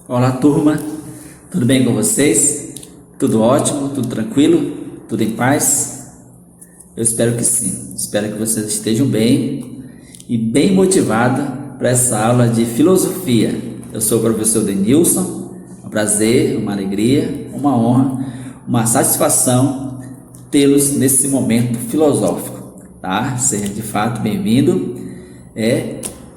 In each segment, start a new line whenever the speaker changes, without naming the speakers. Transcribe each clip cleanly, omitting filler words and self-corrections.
Olá, turma, tudo bem com vocês? Tudo ótimo? Tudo tranquilo? Tudo em paz? Eu espero que sim. Espero que vocês estejam bem e bem motivados para essa aula de filosofia. Eu sou o professor Denilson. É um prazer, uma alegria, uma honra, uma satisfação tê-los nesse momento filosófico, tá? Seja de fato bem-vindo.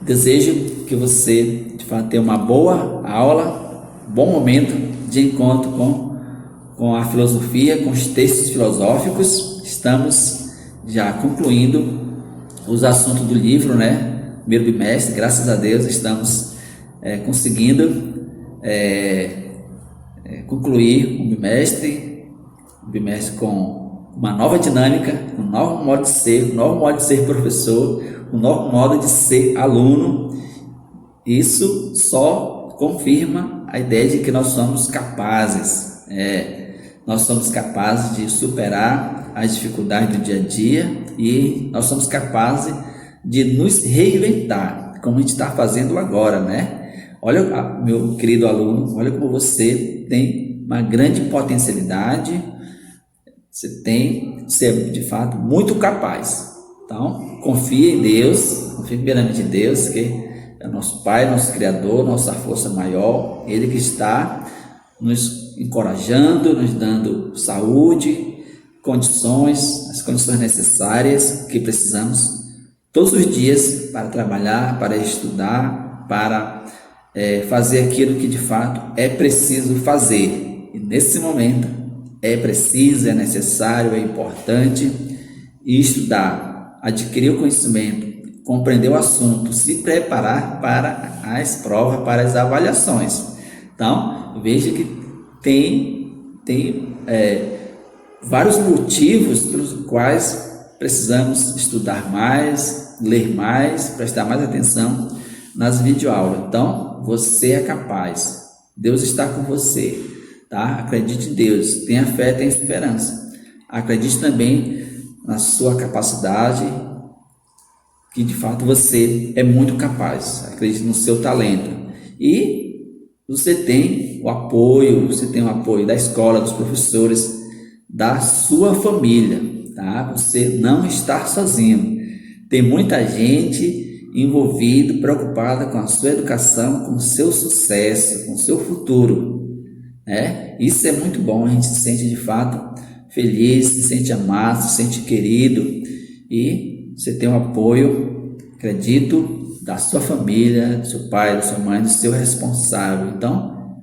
Desejo que você de fato tenha uma boa aula, bom momento de encontro com a filosofia, com os textos filosóficos. Estamos já concluindo os assuntos do livro, né? Primeiro bimestre, graças a Deus, estamos conseguindo concluir um bimestre com uma nova dinâmica, um novo modo de ser professor, um novo modo de ser aluno. Isso só confirma a ideia de que nós somos capazes, de superar as dificuldades do dia a dia e nós somos capazes de nos reinventar, como a gente está fazendo agora, né? Olha, meu querido aluno, olha como você tem uma grande potencialidade, você é de fato muito capaz. Então, confie em Deus, confie primeiramente em Deus, que é nosso Pai, nosso Criador, nossa força maior, Ele que está nos encorajando, nos dando saúde, as condições necessárias que precisamos todos os dias para trabalhar, para estudar, para fazer aquilo que de fato é preciso fazer. E nesse momento é preciso, é necessário, é importante estudar, adquirir o conhecimento, compreender o assunto, se preparar para as provas, para as avaliações. Então, veja que tem vários motivos pelos quais precisamos estudar mais, ler mais, prestar mais atenção nas videoaulas. Então, você é capaz, Deus está com você, tá? Acredite em Deus, tenha fé, tenha esperança. Acredite também na sua capacidade, que de fato você é muito capaz. Acredite no seu talento e você tem o apoio da escola, dos professores, da sua família, tá? Você não está sozinho. Tem muita gente envolvida, preocupada com a sua educação, com o seu sucesso, com o seu futuro, né? Isso é muito bom, a gente se sente de fato feliz, se sente amado, se sente querido e você tem o apoio, acredito, da sua família, do seu pai, da sua mãe, do seu responsável. Então,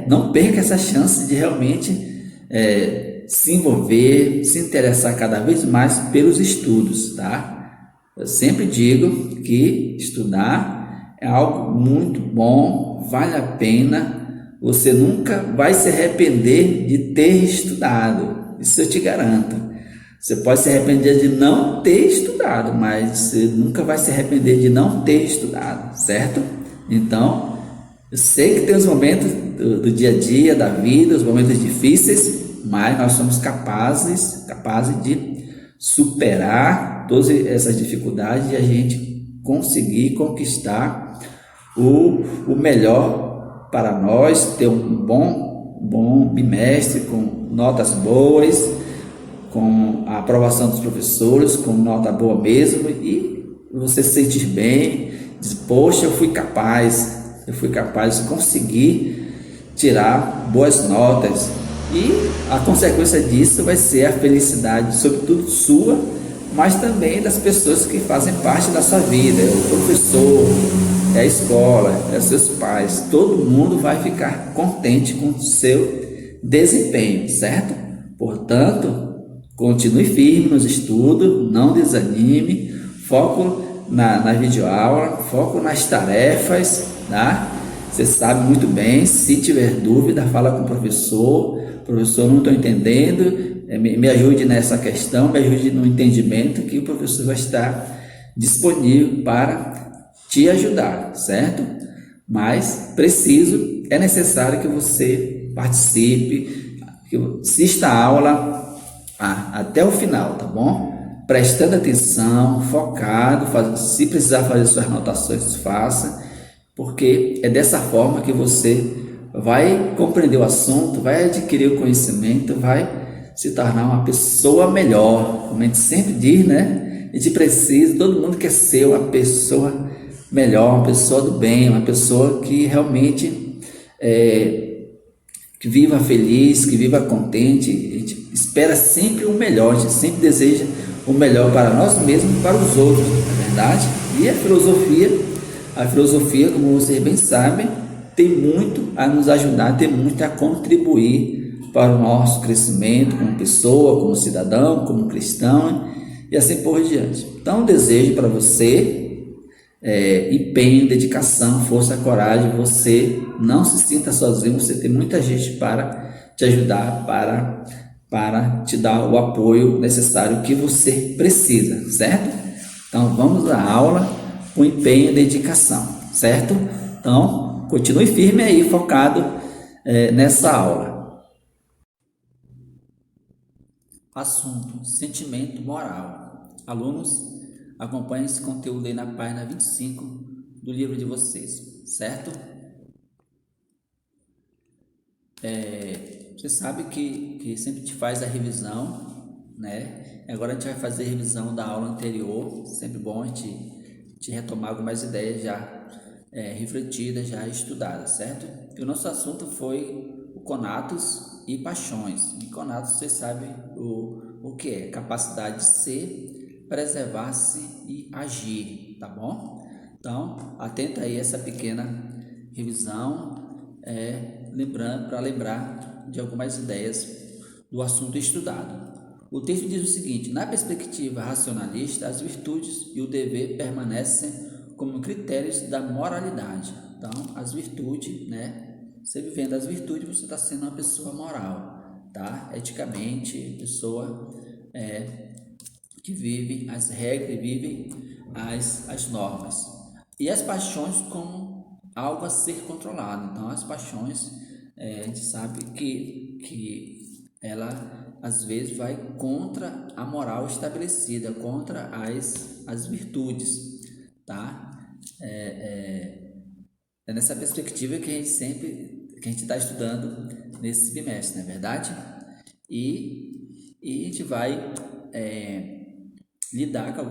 não perca essa chance de realmente se envolver, se interessar cada vez mais pelos estudos, tá? Eu sempre digo que estudar é algo muito bom, vale a pena. Você nunca vai se arrepender de ter estudado, isso eu te garanto. Você pode se arrepender de não ter estudado, mas você nunca vai se arrepender de não ter estudado, certo? Então, eu sei que tem os momentos do dia a dia, da vida, os momentos difíceis, mas nós somos capazes de superar todas essas dificuldades e a gente conseguir conquistar o melhor para nós, ter um bom bimestre com notas boas, com a aprovação dos professores, com nota boa mesmo, e você se sentir bem, diz, poxa, eu fui capaz de conseguir tirar boas notas, e a consequência disso vai ser a felicidade, sobretudo sua, mas também das pessoas que fazem parte da sua vida, o professor, a escola, seus pais, todo mundo vai ficar contente com o seu desempenho, certo? Portanto, continue firme nos estudos, não desanime, foco na videoaula, foco nas tarefas, tá? Você sabe muito bem, se tiver dúvida, fala com o professor, não estou entendendo, me ajude nessa questão, me ajude no entendimento, que o professor vai estar disponível para te ajudar, certo? Mas é necessário que você participe, que assista a aula até o final, tá bom? Prestando atenção, focado, se precisar fazer suas anotações, faça. porque é dessa forma que você vai compreender o assunto, vai adquirir o conhecimento, vai se tornar uma pessoa melhor. Como a gente sempre diz, né? A gente precisa, todo mundo quer ser uma pessoa melhor, uma pessoa do bem, uma pessoa que realmente que viva feliz, que viva contente. A gente espera sempre o melhor, a gente sempre deseja o melhor para nós mesmos e para os outros, não é verdade? E a filosofia, como vocês bem sabem, tem muito a nos ajudar, tem muito a contribuir para o nosso crescimento como pessoa, como cidadão, como cristão e assim por diante. Então, desejo para você empenho, dedicação, força, coragem. Você não se sinta sozinho, você tem muita gente para te ajudar, para te dar o apoio necessário que você precisa, certo? Então vamos à aula com empenho e dedicação, certo? Então continue firme aí, focado nessa aula. Assunto: sentimento moral. Alunos, acompanhem esse conteúdo aí na página 25 do livro de vocês, certo? Você sabe que sempre te faz a revisão, né? Agora a gente vai fazer a revisão da aula anterior. Sempre bom a gente retomar algumas ideias já refletidas, já estudadas, certo? E o nosso assunto foi o conatos e paixões. E conatos, você sabe o que é? Capacidade de ser, preservar-se e agir, tá bom? Então, atenta aí essa pequena revisão, lembrando, para lembrar de algumas ideias do assunto estudado. O texto diz o seguinte: na perspectiva racionalista, as virtudes e o dever permanecem como critérios da moralidade. Então, as virtudes, né? Você vivendo as virtudes, você está sendo uma pessoa moral, tá? Eticamente, pessoa que vive as regras e vive as normas. E as paixões como algo a ser controlado. Então, as paixões, a gente sabe que ela às vezes vai contra a moral estabelecida, contra as virtudes, tá? É nessa perspectiva que a gente está estudando nesse bimestre, não é verdade? E a gente vai lidar com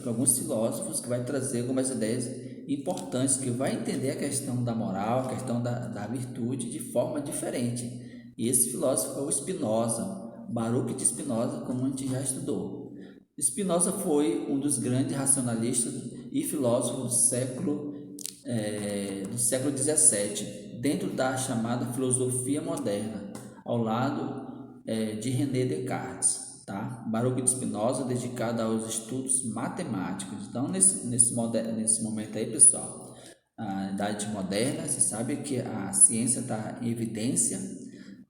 alguns filósofos que vai trazer algumas ideias importantes, que vai entender a questão da moral, a questão da virtude de forma diferente. E esse filósofo é o Spinoza, Baruch de Spinoza, como a gente já estudou. Spinoza foi um dos grandes racionalistas e filósofos do século XVII, dentro da chamada filosofia moderna, ao lado de René Descartes. Tá? Baruch de Spinoza, dedicado aos estudos matemáticos. Então, nesse momento aí, pessoal, a idade moderna, você sabe que a ciência está em evidência,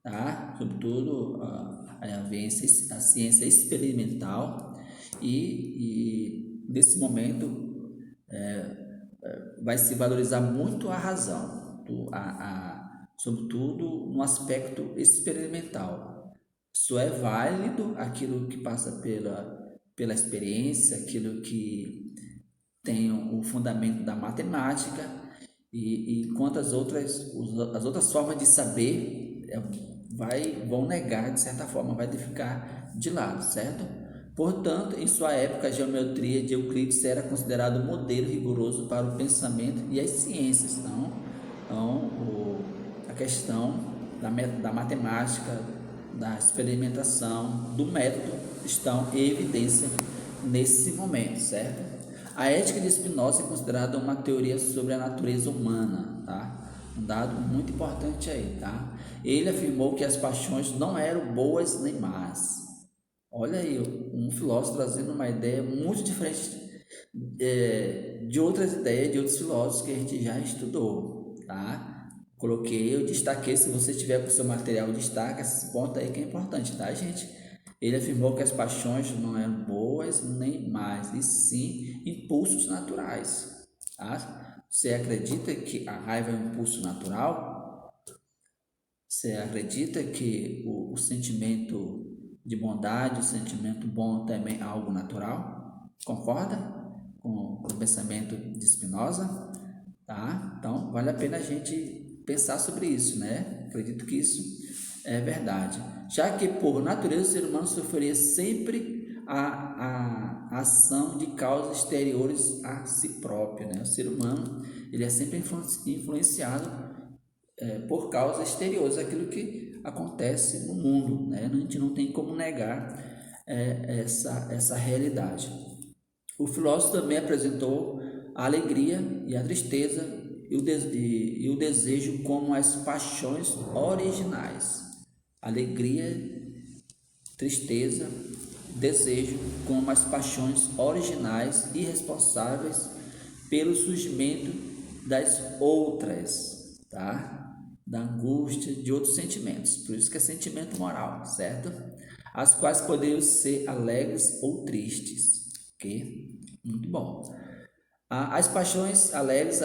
tá? Sobretudo a ciência experimental, e nesse momento vai se valorizar muito a razão, sobretudo no aspecto experimental. Isso é válido, aquilo que passa pela experiência, aquilo que tem o fundamento da matemática, e enquanto as outras formas de saber vão negar, de certa forma, vai ficar de lado, certo? Portanto, em sua época, a geometria de Euclides era considerado um modelo rigoroso para o pensamento e as ciências. A questão da matemática, da experimentação, do método estão em evidência nesse momento, certo? A ética de Spinoza é considerada uma teoria sobre a natureza humana, tá? Um dado muito importante aí, tá? Ele afirmou que as paixões não eram boas nem más. Olha aí, um filósofo trazendo uma ideia muito diferente de outras ideias de outros filósofos que a gente já estudou, tá? Eu destaquei, se você tiver com o seu material, destaca esse ponto aí que é importante, tá, gente? Ele afirmou que as paixões não eram boas nem más, e sim impulsos naturais, tá? Você acredita que a raiva é um impulso natural? Você acredita que o sentimento de bondade, o sentimento bom também é algo natural? Concorda com o pensamento de Spinoza? tá? Então, vale a pena a gente pensar sobre isso, né? Acredito que isso é verdade. Já que, por natureza, o ser humano sofreria sempre a ação de causas exteriores a si próprio, né? O ser humano, ele é sempre influenciado por causas exteriores, aquilo que acontece no mundo, né? A gente não tem como negar essa realidade. O filósofo também apresentou a alegria e a tristeza e o desejo como as paixões originais. Alegria, tristeza, desejo como as paixões originais e responsáveis pelo surgimento das outras, tá? Da angústia, de outros sentimentos. Por isso que é sentimento moral, certo? As quais poderiam ser alegres ou tristes, ok? Muito bom. As paixões alegres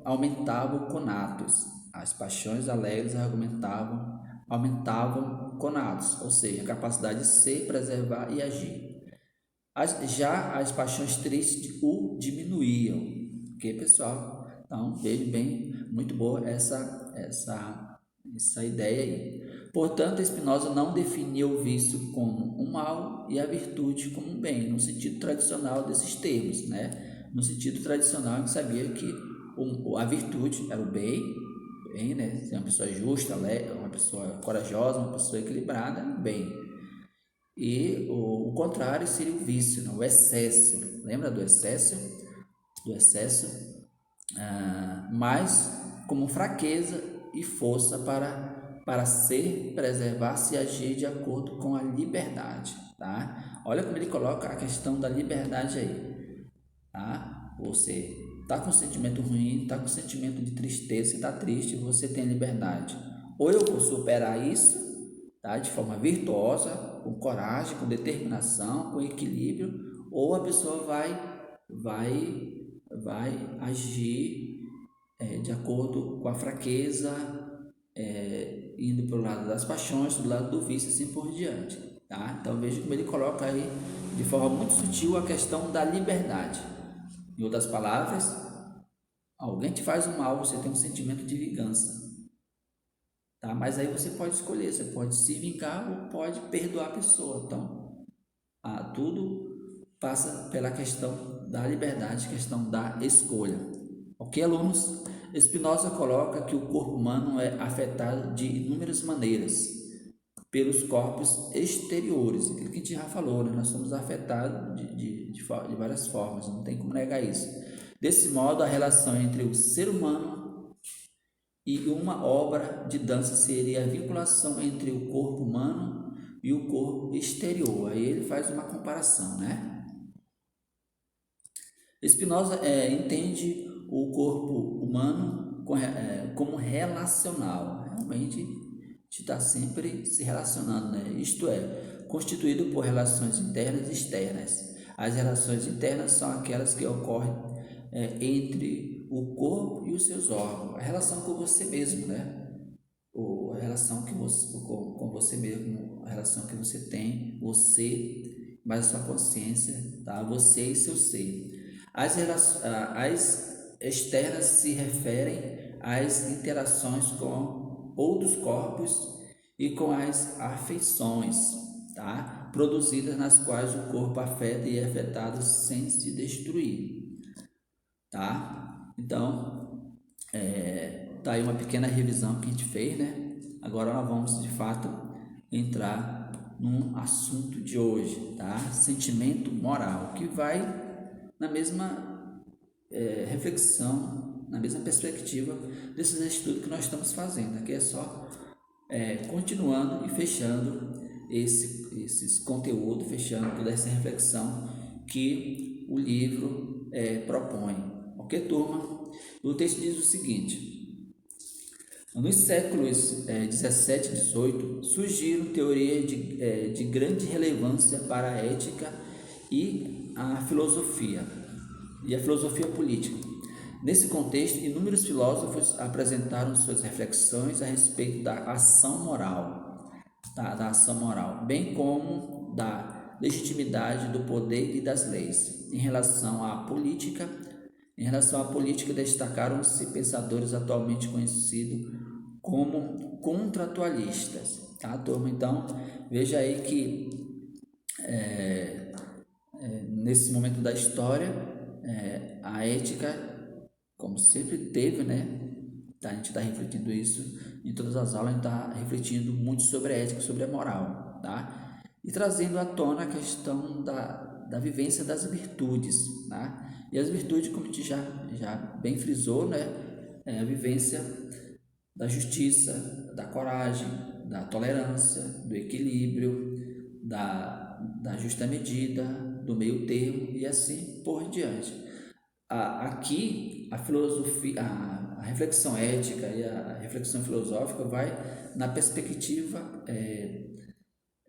aumentavam conatos. As paixões alegres aumentavam conatos, ou seja, a capacidade de ser, preservar e agir. Já as paixões tristes o diminuíam. Ok, pessoal? Então, veja bem, muito boa essa ideia aí. Portanto, Spinoza não definia o vício como um mal e a virtude como um bem, no sentido tradicional desses termos, né? No sentido tradicional, a gente sabia que a virtude era o bem, né? Ser uma pessoa justa, uma pessoa corajosa, uma pessoa equilibrada, bem. E o contrário seria o vício, né? O excesso. Lembra do excesso? Do excesso, mas como fraqueza e força para ser, preservar-se e agir de acordo com a liberdade, tá? Olha como ele coloca a questão da liberdade aí, tá? Você tá com sentimento ruim, tá com sentimento de tristeza, está triste, você tem liberdade. Ou eu vou superar isso, tá? De forma virtuosa, com coragem, com determinação, com equilíbrio, ou a pessoa vai agir de acordo com a fraqueza, indo para o lado das paixões, do lado do vício, assim por diante, tá? Então veja como ele coloca aí de forma muito sutil a questão da liberdade. Em outras palavras, alguém te faz um mal, você tem um sentimento de vingança, tá? Mas aí você pode escolher, você pode se vingar ou pode perdoar a pessoa. Então, tudo passa pela questão da liberdade, questão da escolha. Ok, alunos? Spinoza coloca que o corpo humano é afetado de inúmeras maneiras pelos corpos exteriores, aquilo que a gente já falou, né? Nós somos afetados de várias formas, não tem como negar isso. Desse modo, a relação entre o ser humano e uma obra de dança seria a vinculação entre o corpo humano e o corpo exterior. Aí ele faz uma comparação, né? Spinoza entende o corpo humano como relacional. Realmente, a gente está sempre se relacionando, né? Isto é, constituído por relações internas e externas. As relações internas são aquelas que ocorrem entre o corpo e os seus órgãos. A relação com você mesmo, né? A relação com você mesmo, a relação que você tem, você, mais a sua consciência, tá? Você e seu ser. As externas se referem às interações com outros corpos e com as afeições, tá? Produzidas nas quais o corpo afeta e é afetado sem se destruir, tá? Então, tá aí uma pequena revisão que a gente fez, né? Agora nós vamos de fato entrar num assunto de hoje, tá? Sentimento moral, que vai na mesma reflexão, na mesma perspectiva desses estudos que nós estamos fazendo. Aqui é só continuando e fechando esses conteúdos, fechando toda essa reflexão que o livro propõe. Ok, turma? O texto diz o seguinte: nos séculos 17 e 18 surgiram teorias de grande relevância para a ética e a filosofia política. Nesse contexto, inúmeros filósofos apresentaram suas reflexões a respeito da ação moral, bem como da legitimidade do poder e das leis em relação à política, Em relação à política, destacaram-se pensadores atualmente conhecidos como contratualistas, tá, turma? Então, veja aí que nesse momento da história, a ética, como sempre teve, né? A gente está refletindo isso em todas as aulas, a gente está refletindo muito sobre a ética, sobre a moral, tá? E trazendo à tona a questão da vivência das virtudes, tá? E as virtudes, como a gente já bem frisou, né? É a vivência da justiça, da coragem, da tolerância, do equilíbrio, da justa medida, do meio termo e assim por diante. Aqui a filosofia, a reflexão ética e a reflexão filosófica vai na perspectiva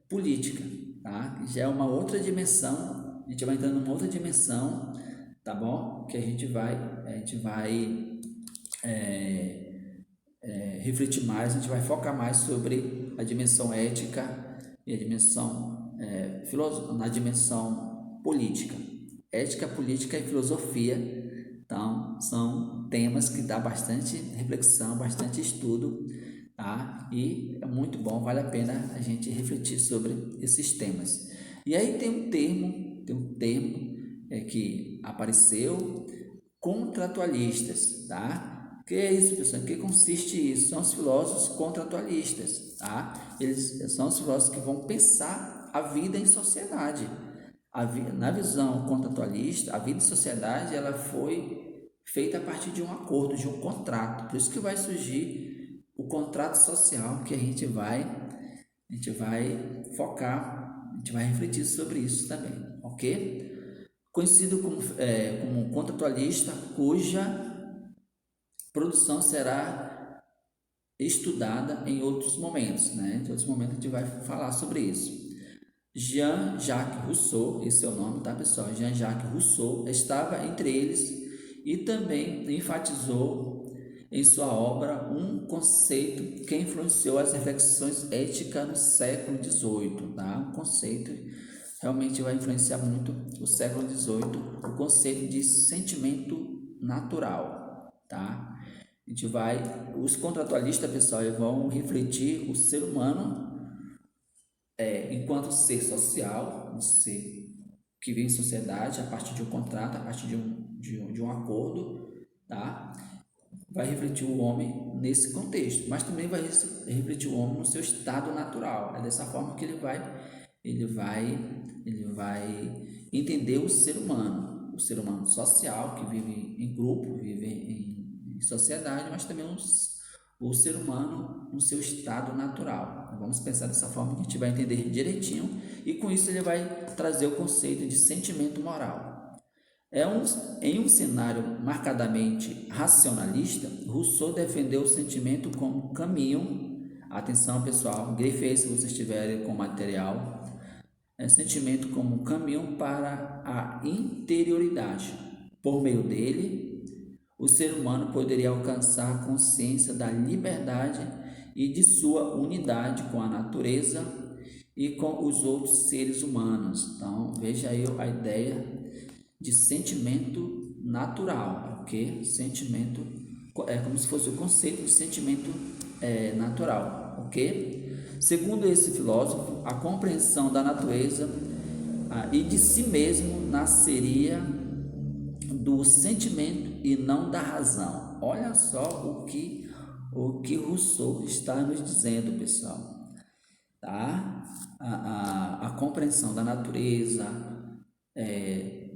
política, tá? Já é uma outra dimensão, a gente vai entrando numa outra dimensão, tá bom? Que a gente vai refletir mais, a gente vai focar mais sobre a dimensão ética e a dimensão na dimensão política. Ética, política e filosofia, então são temas que dá bastante reflexão, bastante estudo, tá? E é muito bom, vale a pena a gente refletir sobre esses temas. E aí tem um termo que apareceu, contratualistas, tá? Que é isso, pessoal? Em que consiste isso? São os filósofos contratualistas, tá? Eles são os filósofos que vão pensar a vida em sociedade. Na visão contratualista, a vida em sociedade ela foi feita a partir de um acordo, de um contrato. Por isso que vai surgir o contrato social que a gente vai focar, a gente vai refletir sobre isso também, ok? Conhecido como contratualista, cuja produção será estudada em outros momentos, né? Em outros momentos a gente vai falar sobre isso. Jean-Jacques Rousseau, esse é o nome, tá, pessoal? Jean-Jacques Rousseau estava entre eles e também enfatizou em sua obra um conceito que influenciou as reflexões éticas no século XVIII, tá? Um conceito realmente vai influenciar muito o século XVIII, o conceito de sentimento natural, tá? Os contratualistas, pessoal, vão refletir o ser humano enquanto ser social, um ser que vive em sociedade a partir de um contrato, a partir de um acordo, tá? Vai refletir o homem nesse contexto, mas também vai refletir o homem no seu estado natural. É dessa forma que ele vai entender o ser humano social que vive em grupo, vive em sociedade, mas também o ser humano no seu estado natural. Vamos pensar dessa forma que a gente vai entender direitinho e com isso ele vai trazer o conceito de sentimento moral. Em um cenário marcadamente racionalista, Rousseau defendeu o sentimento como caminho. Atenção, pessoal, grifei se vocês estiverem com material. Sentimento como caminho para a interioridade. Por meio dele, o ser humano poderia alcançar a consciência da liberdade e de sua unidade com a natureza e com os outros seres humanos. Então, veja aí a ideia de sentimento natural, ok? Sentimento é como se fosse o conceito de sentimento natural, ok? Segundo esse filósofo, a compreensão da natureza e de si mesmo nasceria do sentimento e não da razão. Olha só o que Rousseau está nos dizendo, pessoal, tá? A compreensão da natureza,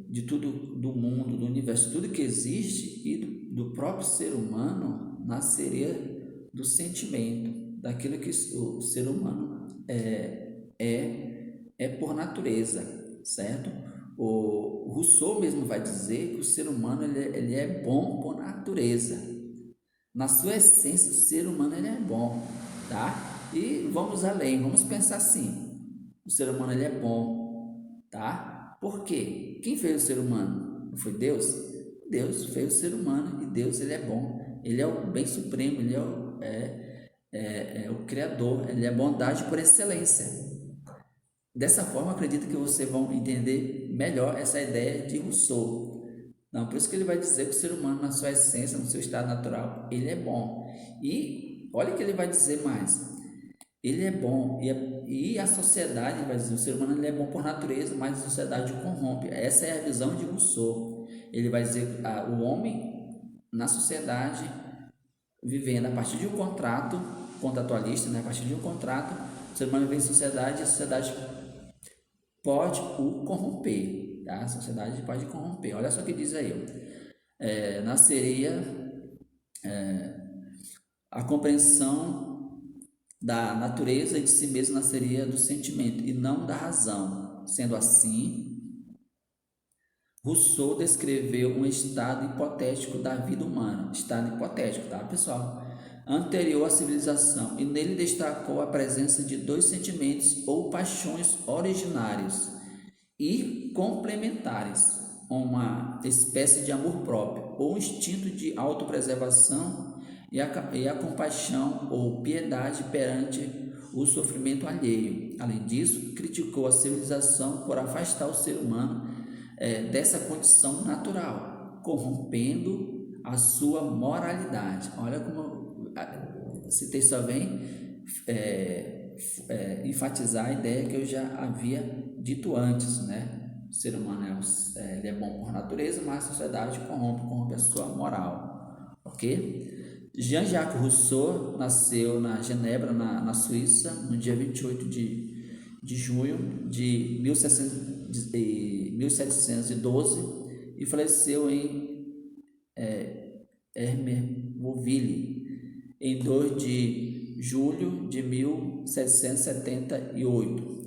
de tudo, do mundo, do universo, tudo que existe e do próprio ser humano nasceria do sentimento, daquilo que o ser humano é por natureza, certo? O Rousseau mesmo vai dizer que o ser humano ele é bom por natureza. Na sua essência, o ser humano ele é bom, tá? E vamos além, vamos pensar assim: o ser humano ele é bom, tá? Por quê? Quem fez o ser humano? Não foi Deus? Deus fez o ser humano e Deus ele é bom. Ele é o bem supremo, ele é o Criador, ele é bondade por excelência. Dessa forma, acredito que vocês vão entender melhor essa ideia de Rousseau. Não, por isso que ele vai dizer que o ser humano, na sua essência, no seu estado natural, ele é bom. E olha o que ele vai dizer mais. Ele é bom e a sociedade, vai dizer, o ser humano ele é bom por natureza, mas a sociedade o corrompe. Essa é a visão de Rousseau. Ele vai dizer que o homem na sociedade, vivendo a partir de um contrato contratualista, né? A partir de um contrato, o ser humano vive em sociedade e a sociedade pode o corromper. Tá? A sociedade pode corromper. Olha só o que diz aí. Nasceria a compreensão da natureza e de si mesmo nasceria do sentimento e não da razão. Sendo assim, Rousseau descreveu um estado hipotético da vida humana, estado hipotético, tá, pessoal? Anterior à civilização, e nele destacou a presença de dois sentimentos ou paixões originários e complementares, uma espécie de amor próprio, ou instinto de autopreservação e a compaixão ou piedade perante o sofrimento alheio. Além disso, criticou a civilização por afastar o ser humano dessa condição natural, corrompendo a sua moralidade. Olha como esse texto só vem enfatizar a ideia que eu já havia dito antes, né? O ser humano ele é bom por natureza, mas a sociedade corrompe a sua moral, ok? Jean-Jacques Rousseau nasceu na Genebra, na Suíça, no dia 28 de junho de 1712 e faleceu em Hermenville em 2 de julho de 1778.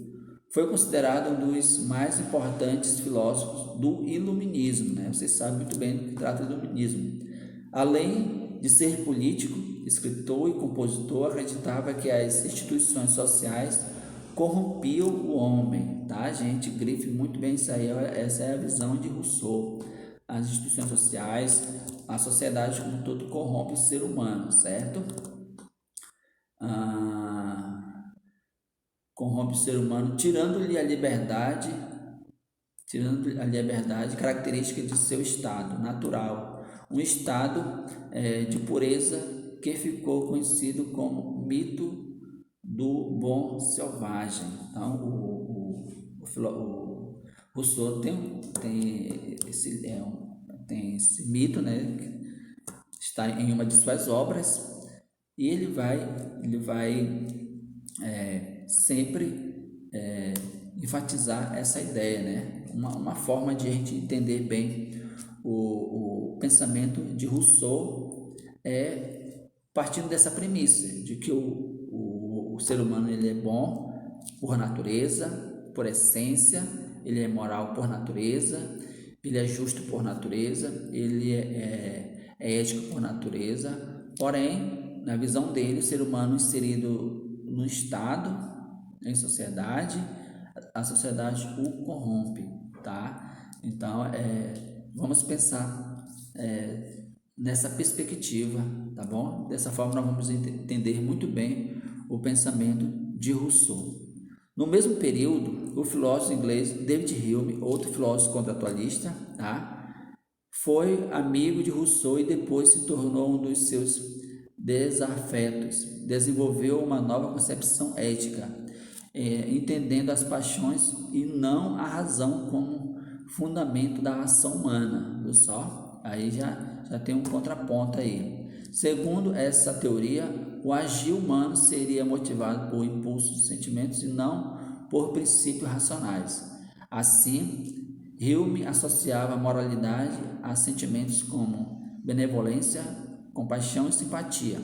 Foi considerado um dos mais importantes filósofos do Iluminismo, né? Vocês sabem muito bem do que trata o Iluminismo. Além de ser político, escritor e compositor, acreditava que as instituições sociais corrompiam o homem, tá, gente? Grife muito bem isso aí, essa é a visão de Rousseau. As instituições sociais, a sociedade como um todo corrompe o ser humano, certo? Corrompe o ser humano, tirando-lhe a liberdade característica de seu estado natural, um estado de pureza que ficou conhecido como mito do bom selvagem. Então, o Rousseau tem esse mito, né, que está em uma de suas obras, e ele vai sempre enfatizar essa ideia, né? Uma forma de a gente entender bem o pensamento de Rousseau partindo dessa premissa de que o ser humano ele é bom por natureza, por essência, ele é moral por natureza, ele é justo por natureza, ele é ético por natureza, porém, na visão dele, o ser humano inserido no Estado, em sociedade, a sociedade o corrompe, tá? Então, vamos pensar nessa perspectiva, tá bom? Dessa forma nós vamos entender muito bem o pensamento de Rousseau. No mesmo período, o filósofo inglês David Hume, outro filósofo contratualista, tá? Foi amigo de Rousseau e depois se tornou um dos seus desafetos. Desenvolveu uma nova concepção ética, entendendo as paixões e não a razão como fundamento da ação humana, viu só? Aí já tem um contraponto aí. Segundo essa teoria, o agir humano seria motivado por impulsos, sentimentos e não por princípios racionais. Assim, Hume associava a moralidade a sentimentos como benevolência, compaixão e simpatia.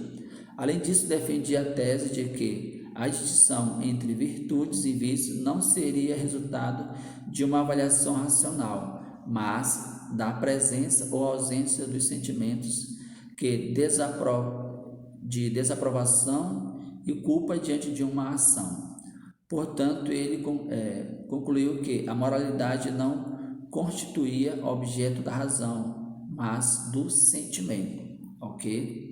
Além disso, defendia a tese de que a distinção entre virtudes e vícios não seria resultado de uma avaliação racional, mas da presença ou ausência dos sentimentos que de desaprovação e culpa diante de uma ação. Portanto, ele concluiu que a moralidade não constituía objeto da razão, mas do sentimento, ok?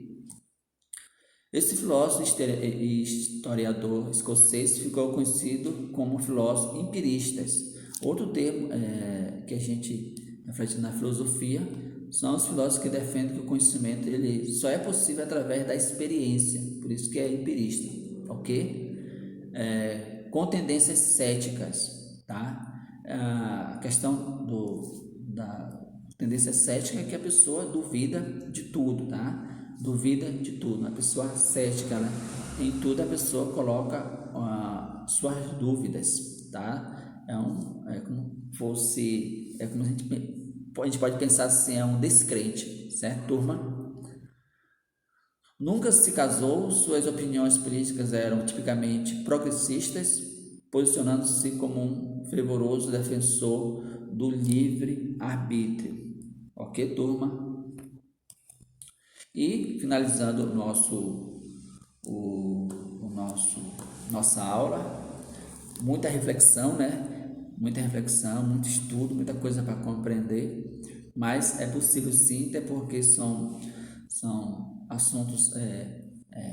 Esse filósofo e historiador escocês ficou conhecido como filósofo empiristas. Outro termo que a gente refletindo na filosofia, são os filósofos que defendem que o conhecimento ele só é possível através da experiência, por isso que é empirista, ok? Com tendências céticas, tá? A questão da tendência cética é que a pessoa duvida de tudo, tá? Duvida de tudo. A pessoa cética, né? Em tudo a pessoa coloca suas dúvidas, tá? É como fosse, é como a gente pode pensar assim, é um descrente, certo, turma? Nunca se casou, suas opiniões políticas eram tipicamente progressistas, posicionando-se como um fervoroso defensor do livre-arbítrio. Ok, turma? E finalizando nossa aula, muita reflexão, né? Muita reflexão, muito estudo, muita coisa para compreender, mas é possível sim, até porque são assuntos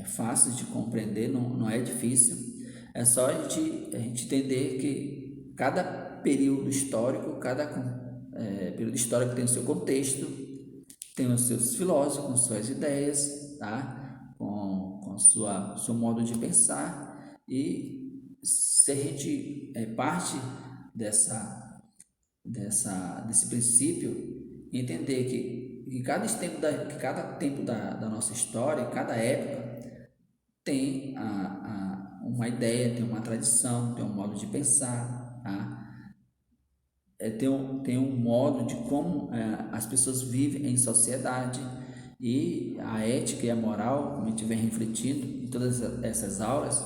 fáceis de compreender, não é difícil. É só a gente entender que cada período histórico, período histórico tem o seu contexto, tem os seus filósofos, com suas ideias, tá? com seu modo de pensar, e se a gente parte desse princípio, entender que cada tempo da nossa história, cada época, tem uma ideia, tem uma tradição, tem um modo de pensar, tá? Tem um modo de como as pessoas vivem em sociedade, e a ética e a moral, como a gente vem refletindo em todas essas aulas,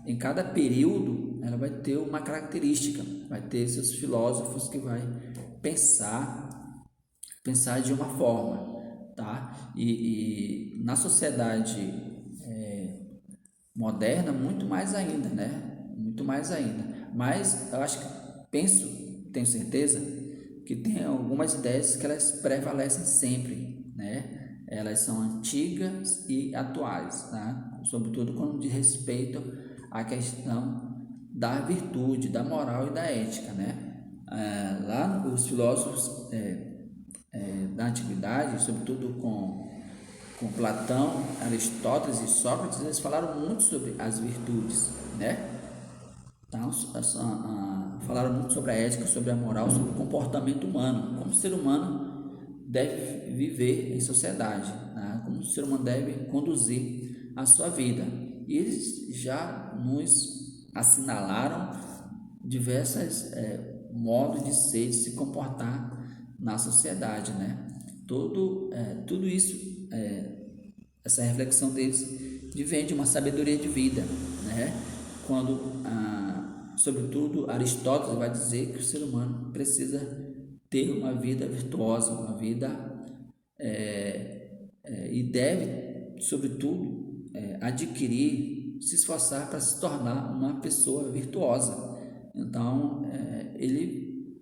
em cada período, ela vai ter uma característica, vai ter seus filósofos que vai pensar de uma forma, tá? E na sociedade moderna, muito mais ainda, né? Muito mais ainda. Mas eu acho que tenho certeza que tem algumas ideias que elas prevalecem sempre, né? Elas são antigas e atuais, tá? Sobretudo quando diz respeito à questão da virtude, da moral e da ética, né? Lá os filósofos da antiguidade, sobretudo com Platão, Aristóteles e Sócrates, eles falaram muito sobre as virtudes, né? Então, falaram muito sobre a ética, sobre a moral, sobre o comportamento humano, como o ser humano deve viver em sociedade, né? Como o ser humano deve conduzir a sua vida. E eles já nos assinalaram diversos modos de ser, de se comportar na sociedade, né? Tudo isso, essa reflexão deles vem de uma sabedoria de vida, né? Quando, sobretudo, Aristóteles vai dizer que o ser humano precisa ter uma vida virtuosa, uma vida e deve, sobretudo, adquirir, se esforçar para se tornar uma pessoa virtuosa. Então, ele,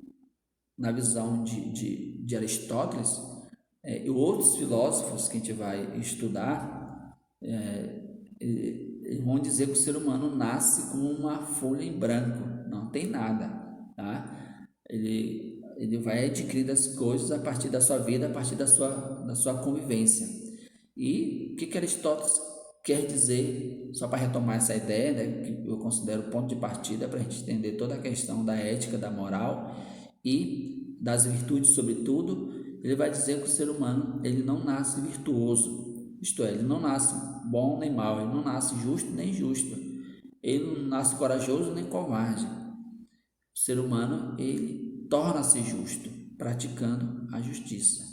na visão de Aristóteles, e outros filósofos que a gente vai estudar, eles vão dizer que o ser humano nasce como uma folha em branco, não tem nada, tá? Ele vai adquirir as coisas a partir da sua vida, a partir da sua convivência. E o que Aristóteles quer dizer, só para retomar essa ideia, né, que eu considero o ponto de partida para a gente entender toda a questão da ética, da moral e das virtudes, sobretudo, ele vai dizer que o ser humano ele não nasce virtuoso, isto é, ele não nasce bom nem mal, ele não nasce justo nem injusto, ele não nasce corajoso nem covarde. O ser humano ele torna-se justo praticando a justiça,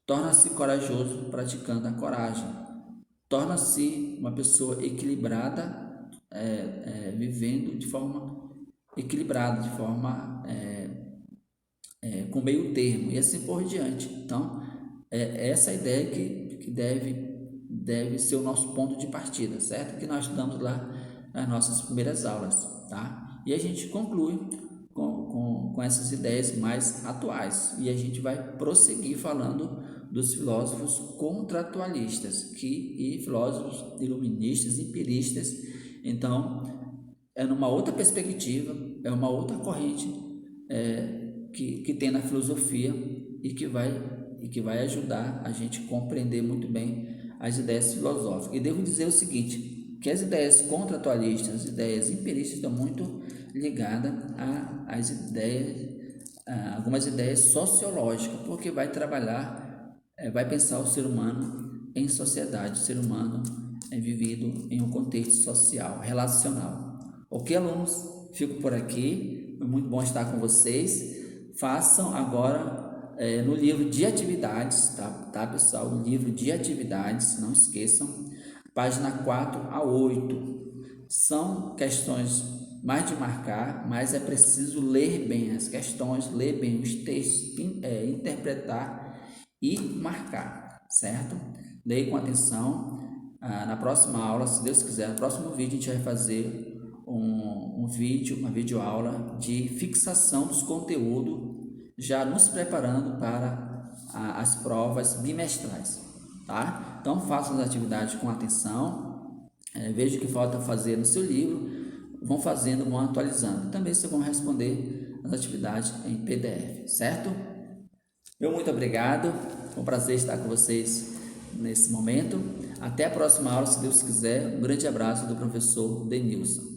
torna-se corajoso praticando a coragem, torna-se uma pessoa equilibrada, vivendo de forma equilibrada, de forma com meio termo, e assim por diante. Então, essa ideia que deve ser o nosso ponto de partida, certo? Que nós estudamos lá nas nossas primeiras aulas, tá? E a gente conclui com essas ideias mais atuais, e a gente vai prosseguir falando dos filósofos contratualistas e filósofos iluministas, empiristas. Então, é numa outra perspectiva, é uma outra corrente que tem na filosofia e que vai ajudar a gente a compreender muito bem as ideias filosóficas. E devo dizer o seguinte, que as ideias contratualistas, as ideias empiristas estão muito ligadas às ideias, algumas ideias sociológicas, porque vai trabalhar, vai pensar o ser humano em sociedade, o ser humano é vivido em um contexto social, relacional. Ok, alunos? Fico por aqui, foi muito bom estar com vocês. Façam agora no livro de atividades, tá pessoal? O livro de atividades, não esqueçam, página 4 a 8. São questões mais de marcar, mas é preciso ler bem as questões, ler bem os textos, interpretar e marcar, certo? Leia com atenção. Na próxima aula, se Deus quiser, no próximo vídeo a gente vai fazer uma videoaula de fixação dos conteúdos, já nos preparando para as provas bimestrais, tá? Então façam as atividades com atenção, veja o que falta fazer no seu livro, vão fazendo, vão atualizando. Também vocês vão responder as atividades em PDF, certo? Meu muito obrigado, foi um prazer estar com vocês nesse momento. Até a próxima aula, se Deus quiser. Um grande abraço do professor Denilson.